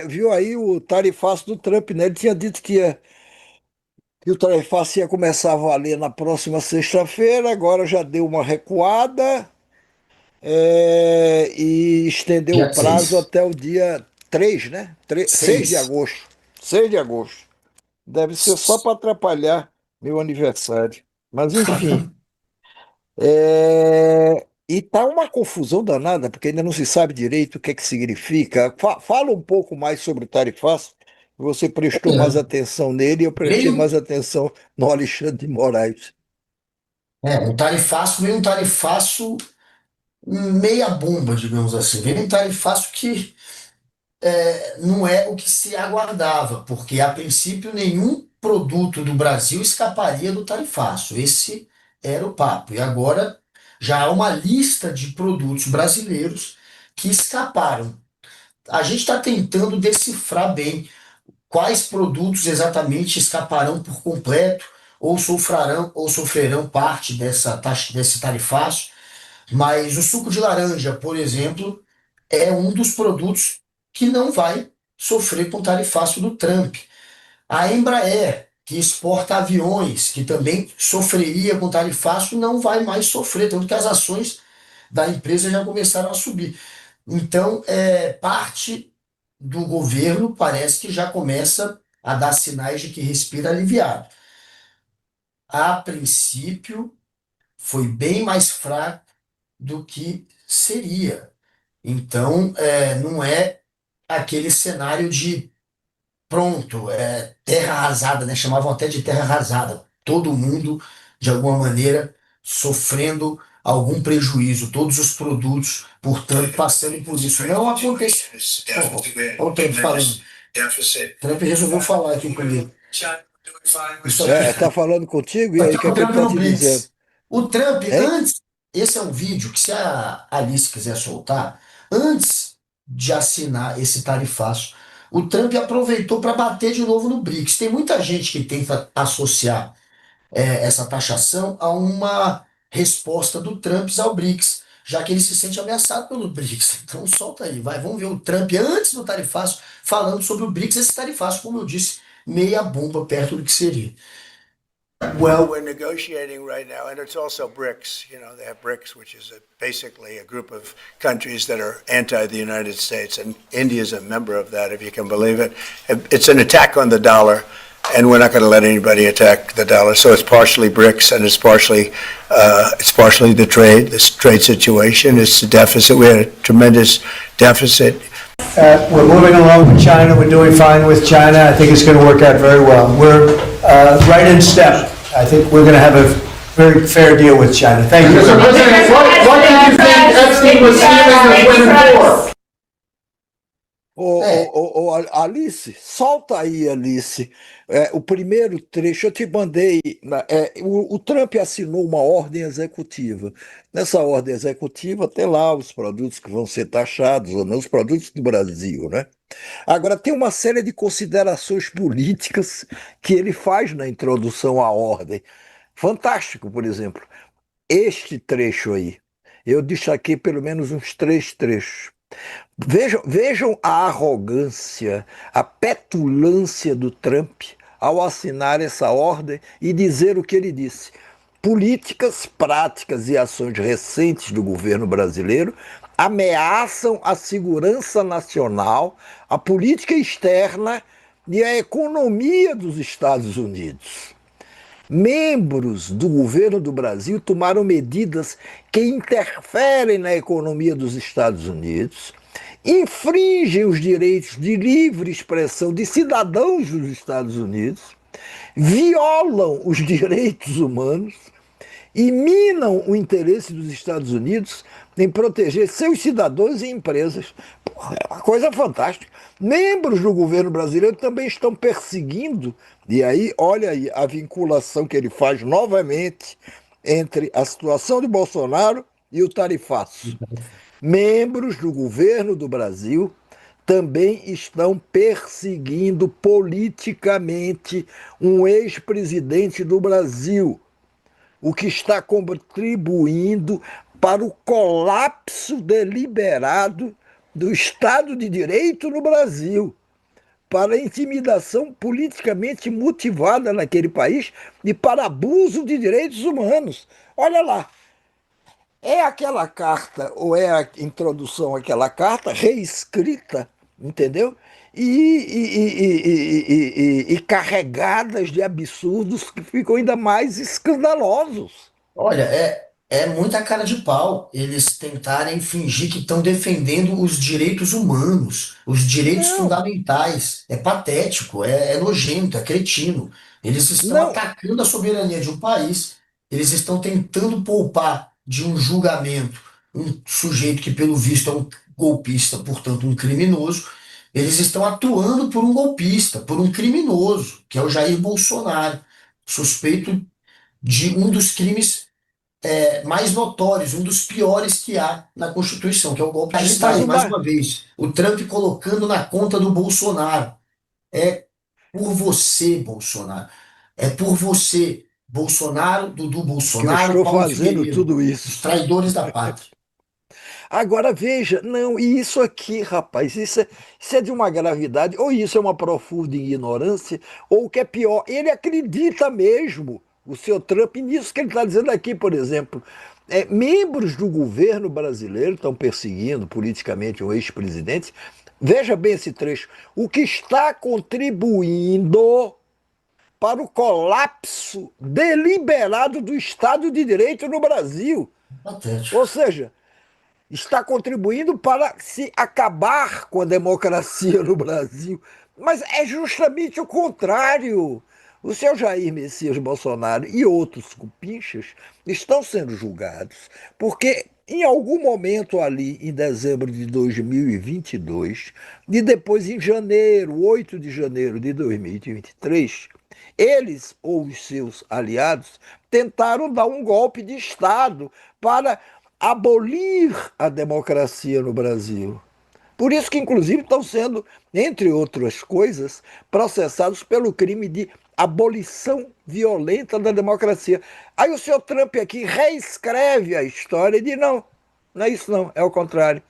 viu aí o tarifaço do Trump, né? Ele tinha dito que o tarifaço ia começar a valer na próxima sexta-feira, agora já deu uma recuada, e estendeu o Dia prazo 6. até o dia 3, né? 6 de 6. agosto. 6 de agosto. Deve ser só para atrapalhar meu aniversário. Mas, enfim. E tá uma confusão danada, porque ainda não se sabe direito o que é que significa. Fala um pouco mais sobre o tarifaço. Você prestou mais atenção nele e eu prestei Veio, mais atenção no Alexandre de Moraes. um tarifaço, veio um tarifaço meia bomba, digamos assim. Veio um tarifaço que não é o que se aguardava, porque a princípio nenhum produto do Brasil escaparia do tarifaço. Esse era o papo. E agora já há uma lista de produtos brasileiros que escaparam. A gente está tentando decifrar bem quais produtos exatamente escaparão por completo ou sofrerão parte dessa taxa, desse tarifaço. Mas o suco de laranja, por exemplo, é um dos produtos que não vai sofrer com o tarifaço do Trump. A Embraer, que exporta aviões, que também sofreria com tarifaço, não vai mais sofrer, tanto que as ações da empresa já começaram a subir. Então, parte do governo parece que já começa a dar sinais de que respira aliviado. A princípio, foi bem mais fraco do que seria. Então, não é aquele cenário de pronto, terra arrasada, né? Chamavam até de terra arrasada. Todo mundo, de alguma maneira, sofrendo algum prejuízo, todos os produtos, portanto, passando por isso. Não acontece. Olha o Trump falando. Trump resolveu falar aqui comigo. Isso aqui. Tá falando contigo? E Aqui aí, o que é é o que ele Trump está no te dizendo? Blitz. O Trump, Hein? antes. Esse é um vídeo que, se a Alice quiser soltar, antes de assinar esse tarifaço, o Trump aproveitou para bater de novo no BRICS. Tem muita gente que tenta associar essa taxação a uma resposta do Trump ao BRICS, já que ele se sente ameaçado pelo BRICS. Então solta aí, vai. Vamos ver o Trump antes do tarifaço falando sobre o BRICS. Esse tarifaço, como eu disse, meia bomba perto do que seria. Well, we're negotiating right now, and it's also BRICS. You know, they have BRICS, which is basically a group of countries that are anti the United States, and India is a member of that, if you can believe it. It's an attack on the dollar, and we're not going to let anybody attack the dollar. So it's partially BRICS, and it's partially the trade, this trade situation. It's the deficit. We had a tremendous deficit. We're moving along with China. We're doing fine with China. I think it's going to work out very well. We're right in step. I think we're going to have a very fair deal with China. Thank you. Mr. President, what did you think Epstein was stealing the women for? É, Alice, solta aí, Alice. O primeiro trecho eu te mandei. O Trump assinou uma ordem executiva. Nessa ordem executiva tem lá os produtos que vão ser taxados ou não, os produtos do Brasil, né? Agora, tem uma série de considerações políticas que ele faz na introdução à ordem. Fantástico, por exemplo. Este trecho aí. Eu destaquei pelo menos uns três trechos. Vejam a arrogância, a petulância do Trump ao assinar essa ordem e dizer o que ele disse. Políticas, práticas e ações recentes do governo brasileiro ameaçam a segurança nacional, a política externa e a economia dos Estados Unidos. Membros do governo do Brasil tomaram medidas que interferem na economia dos Estados Unidos, infringem os direitos de livre expressão de cidadãos dos Estados Unidos, violam os direitos humanos e minam o interesse dos Estados Unidos em proteger seus cidadãos e empresas. Porra, é uma coisa fantástica. Membros do governo brasileiro também estão perseguindo, e aí, olha aí a vinculação que ele faz novamente entre a situação de Bolsonaro e o tarifaço. Membros do governo do Brasil também estão perseguindo politicamente um ex-presidente do Brasil, o que está contribuindo para o colapso deliberado do Estado de Direito no Brasil para a intimidação politicamente motivada naquele país e para abuso de direitos humanos. Olha lá, é aquela carta, ou é a introdução àquela carta, reescrita, entendeu? E carregadas de absurdos que ficam ainda mais escandalosos. Olha, é muita cara de pau eles tentarem fingir que estão defendendo os direitos humanos, os direitos Não, fundamentais. É patético, é nojento, é cretino. Eles estão não, atacando a soberania de um país, eles estão tentando poupar de um julgamento um sujeito que, pelo visto, é um golpista, portanto, um criminoso. Eles estão atuando por um golpista, por um criminoso, que é o Jair Bolsonaro, suspeito de um dos crimes mais notórios, um dos piores que há na Constituição, que é o golpe de aí Estado. faz E mais uma. uma vez, o Trump colocando na conta do Bolsonaro. É por você, Bolsonaro. É por você, Bolsonaro, Dudu Que eu Bolsonaro, estou Paulo fazendo Figueiredo, tudo os isso. traidores da pátria. Agora veja, não, e isso aqui, rapaz, isso é de uma gravidade, ou isso é uma profunda ignorância, ou o que é pior, ele acredita mesmo, o seu Trump, nisso que ele está dizendo aqui, por exemplo. Membros do governo brasileiro estão perseguindo politicamente o ex-presidente. Veja bem esse trecho. O que está contribuindo para o colapso deliberado do Estado de Direito no Brasil. Patético. Ou seja, está contribuindo para se acabar com a democracia no Brasil. Mas é justamente o contrário. O seu Jair Messias Bolsonaro e outros cupinchas estão sendo julgados porque, em algum momento ali, em dezembro de 2022, e depois em janeiro, 8 de janeiro de 2023, eles ou os seus aliados tentaram dar um golpe de Estado para abolir a democracia no Brasil. Por isso que, inclusive, estão sendo, entre outras coisas, processados pelo crime de abolição violenta da democracia. Aí o senhor Trump aqui reescreve a história e diz, não, não é isso não, é o contrário.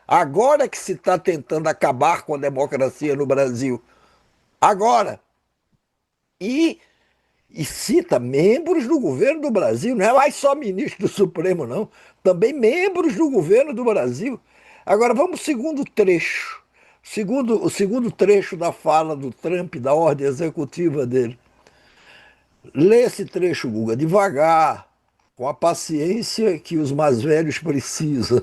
Agora que se está tentando acabar com a democracia no Brasil. Agora. E e cita membros do governo do Brasil, não é mais só ministro do Supremo, não, também membros do governo do Brasil. Agora vamos ao segundo trecho. O segundo trecho da fala do Trump, da ordem executiva dele. Lê esse trecho, Guga, devagar, com a paciência que os mais velhos precisam.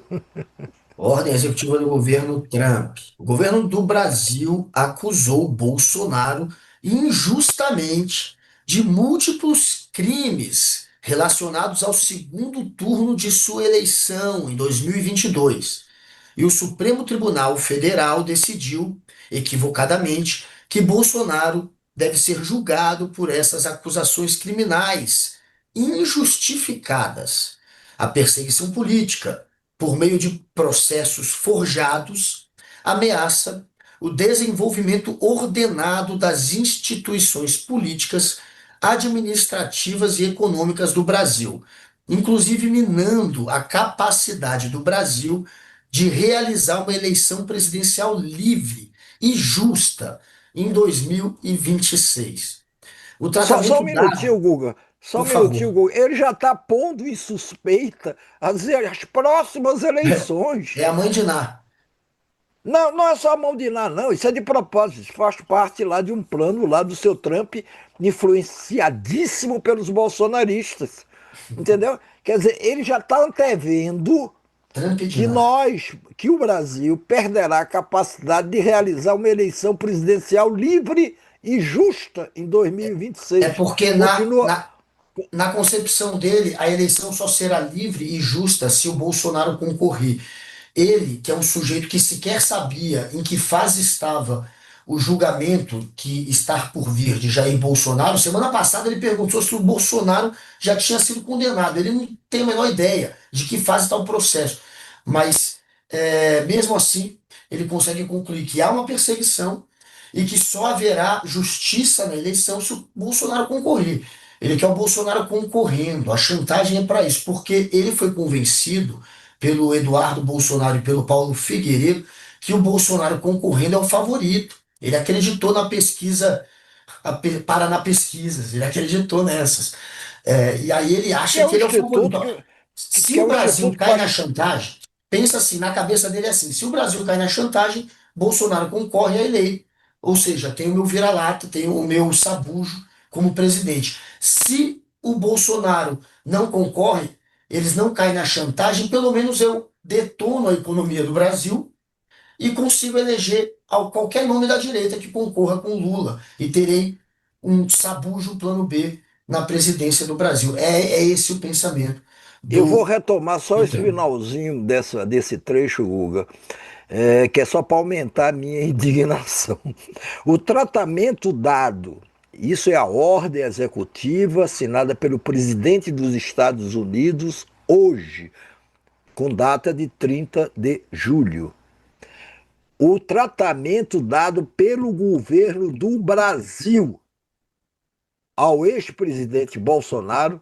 Ordem executiva do governo Trump. O governo do Brasil acusou Bolsonaro injustamente de múltiplos crimes relacionados ao segundo turno de sua eleição em 2022. E o Supremo Tribunal Federal decidiu, equivocadamente, que Bolsonaro deve ser julgado por essas acusações criminais injustificadas. A perseguição política, por meio de processos forjados, ameaça o desenvolvimento ordenado das instituições políticas, administrativas e econômicas do Brasil, inclusive minando a capacidade do Brasil de realizar uma eleição presidencial livre e justa em 2026. O Só um tratamento dado, minutinho, Guga. Só por um minutinho, favor, Guga. Ele já está pondo em suspeita as próximas eleições. é a mãe de Ná. Não, não é só a mão de lá, não. Isso é de propósito. Isso faz parte lá de um plano lá do seu Trump, influenciadíssimo pelos bolsonaristas. Entendeu? Quer dizer, ele já está antevendo Trump de que Ná. que o Brasil perderá a capacidade de realizar uma eleição presidencial livre e justa em É 2026. porque Continua. na concepção dele, a eleição só será livre e justa se o Bolsonaro concorrer. Ele, que é um sujeito que sequer sabia em que fase estava o julgamento que está por vir de Jair Bolsonaro, semana passada ele perguntou se o Bolsonaro já tinha sido condenado. Ele não tem a menor ideia de que fase está o processo. Mas, mesmo assim, ele consegue concluir que há uma perseguição e que só haverá justiça na eleição se o Bolsonaro concorrer. Ele quer o Bolsonaro concorrendo. A chantagem é para isso, porque ele foi convencido pelo Eduardo Bolsonaro e pelo Paulo Figueiredo, que o Bolsonaro concorrendo é o favorito. Ele acreditou na pesquisa, Paraná Pesquisas, ele acreditou nessas. E aí ele Que acha é o que ele é o instituto favorito. Ó, que se é o o Brasil instituto cai na chantagem, pensa assim, na cabeça dele é assim, se o Brasil cai na chantagem, Bolsonaro concorre a eleito. Ou seja, tem o meu vira-lata, tem o meu sabujo como presidente. Se o Bolsonaro não concorre, eles não caem na chantagem, pelo menos eu detono a economia do Brasil e consigo eleger qualquer nome da direita que concorra com Lula. E terei um sabujo plano B na presidência do Brasil. É esse o pensamento Eu vou do, retomar só do esse Trump. finalzinho desse trecho, Guga, que é só para aumentar a minha indignação. O tratamento dado, isso é a ordem executiva assinada pelo presidente dos Estados Unidos hoje, com data de 30 de julho. O tratamento dado pelo governo do Brasil ao ex-presidente Bolsonaro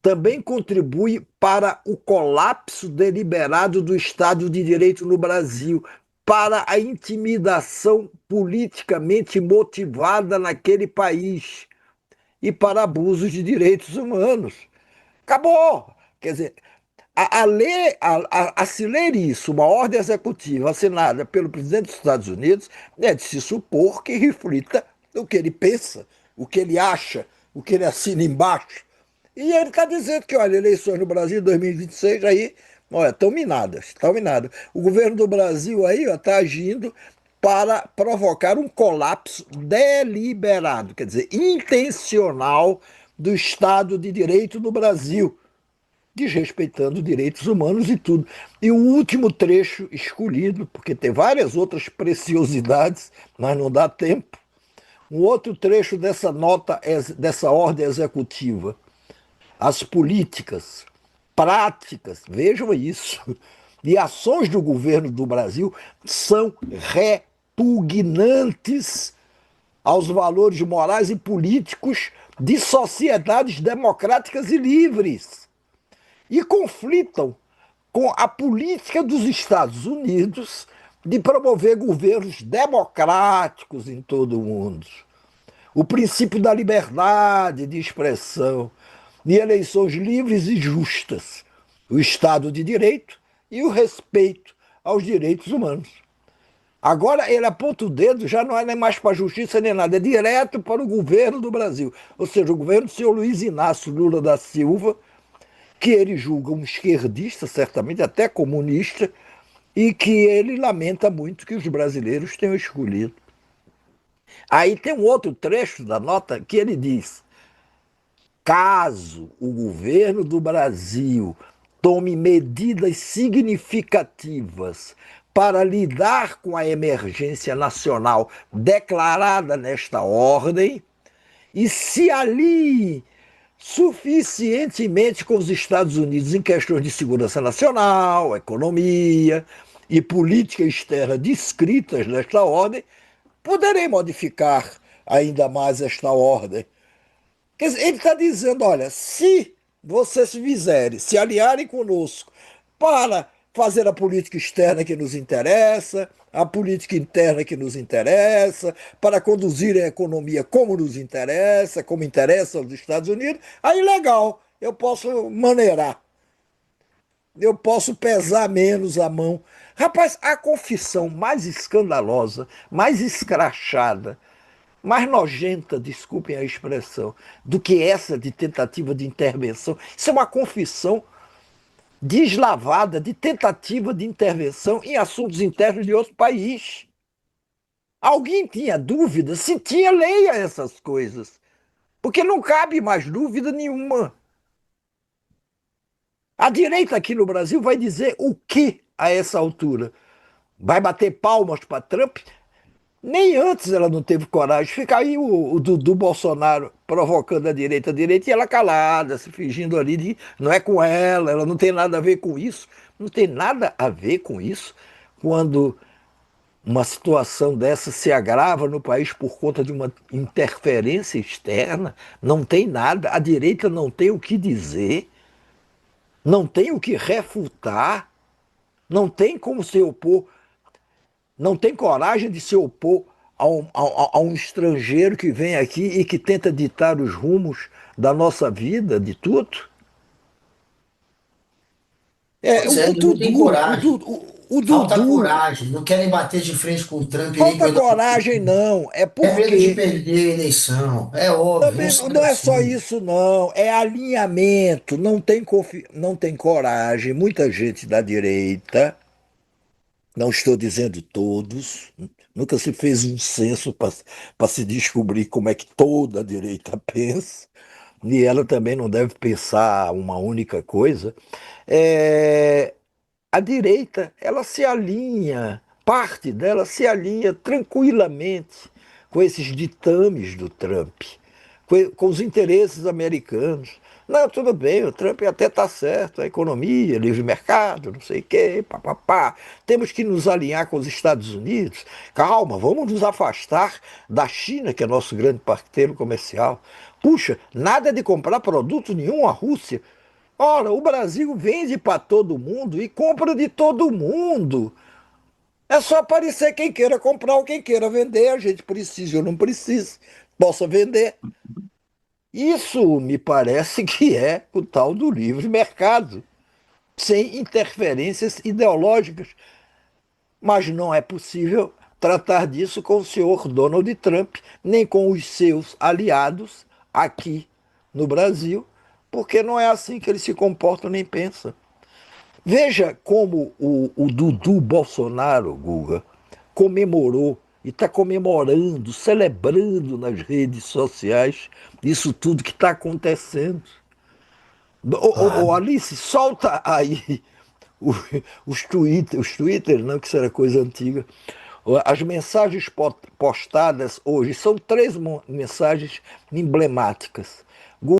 também contribui para o colapso deliberado do Estado de Direito no Brasil, para a intimidação politicamente motivada naquele país e para abusos de direitos humanos. Acabou! Quer dizer, a se ler isso, uma ordem executiva assinada pelo presidente dos Estados Unidos, é de se supor que reflita o que ele pensa, o que ele acha, o que ele assina embaixo. E ele está dizendo que, olha, eleições no Brasil em 2026 aí, olha, estão minadas, estão minadas. O governo do Brasil aí está agindo para provocar um colapso deliberado, quer dizer, intencional do Estado de Direito no Brasil, desrespeitando direitos humanos e tudo. E o último trecho escolhido, porque tem várias outras preciosidades, mas não dá tempo. Um outro trecho dessa nota, dessa ordem executiva. As políticas, práticas, vejam isso, e ações do governo do Brasil são repugnantes aos valores morais e políticos de sociedades democráticas e livres e conflitam com a política dos Estados Unidos de promover governos democráticos em todo o mundo. O princípio da liberdade de expressão, de eleições livres e justas, o Estado de Direito e o respeito aos direitos humanos. Agora ele aponta o dedo, já não é nem mais para a justiça nem nada, é direto para o governo do Brasil. Ou seja, o governo do senhor Luiz Inácio Lula da Silva, que ele julga um esquerdista, certamente até comunista, e que ele lamenta muito que os brasileiros tenham escolhido. Aí tem um outro trecho da nota que ele diz: caso o governo do Brasil tome medidas significativas para lidar com a emergência nacional declarada nesta ordem e se alie suficientemente com os Estados Unidos em questões de segurança nacional, economia e política externa descritas nesta ordem, poderei modificar ainda mais esta ordem. Quer dizer, ele está dizendo, olha, se vocês fizerem, se aliarem conosco para fazer a política externa que nos interessa, a política interna que nos interessa, para conduzir a economia como nos interessa, como interessa aos Estados Unidos, aí legal, eu posso maneirar, eu posso pesar menos a mão. Rapaz, a confissão mais escandalosa, mais escrachada, mais nojenta, desculpem a expressão, do que essa de tentativa de intervenção. Isso é uma confissão deslavada de tentativa de intervenção em assuntos internos de outro país. Alguém tinha dúvida? Se tinha, leia essas coisas. Porque não cabe mais dúvida nenhuma. A direita aqui no Brasil vai dizer o que a essa altura? Vai bater palmas para Trump? Nem antes ela não teve coragem. Fica aí o Dudu Bolsonaro provocando a direita e ela calada, se fingindo ali de não é com ela não tem nada a ver com isso. Não tem nada a ver com isso quando uma situação dessa se agrava no país por conta de uma interferência externa. Não tem nada. A direita não tem o que dizer, não tem o que refutar. Não tem como se opor, não tem coragem de se opor a um estrangeiro que vem aqui e que tenta ditar os rumos da nossa vida, de tudo. Pois é, não tem coragem. O Falta Dudu, coragem. Não querem bater de frente com o Trump nem falta coisa. coragem não, é É medo de porque perder a eleição. É óbvio, não também sai não é só assim. isso não, é alinhamento, não tem coragem, muita gente da direita, não estou dizendo todos, nunca se fez um censo para se descobrir como é que toda a direita pensa, e ela também não deve pensar uma única coisa. É, a direita, ela se alinha, parte dela se alinha tranquilamente com esses ditames do Trump, com os interesses americanos. Não, tudo bem, o Trump até está certo, a economia, livre mercado, não sei o quê, papapá. Temos que nos alinhar com os Estados Unidos. Calma, vamos nos afastar da China, que é nosso grande parceiro comercial. Puxa, nada de comprar produto nenhum à Rússia. Ora, o Brasil vende para todo mundo e compra de todo mundo. É só aparecer quem queira comprar ou quem queira vender. A gente precisa ou não precisa, possa vender. Isso me parece que é o tal do livre mercado, sem interferências ideológicas. Mas não é possível tratar disso com o senhor Donald Trump, nem com os seus aliados aqui no Brasil, porque não é assim que eles se comportam nem pensam. Veja como o Dudu Bolsonaro, Guga, comemorou e está comemorando, celebrando nas redes sociais isso tudo que está acontecendo. Ô, Claro. Alice, solta aí o- os Twitter, não, que isso era coisa antiga. As mensagens postadas hoje são três mensagens emblemáticas.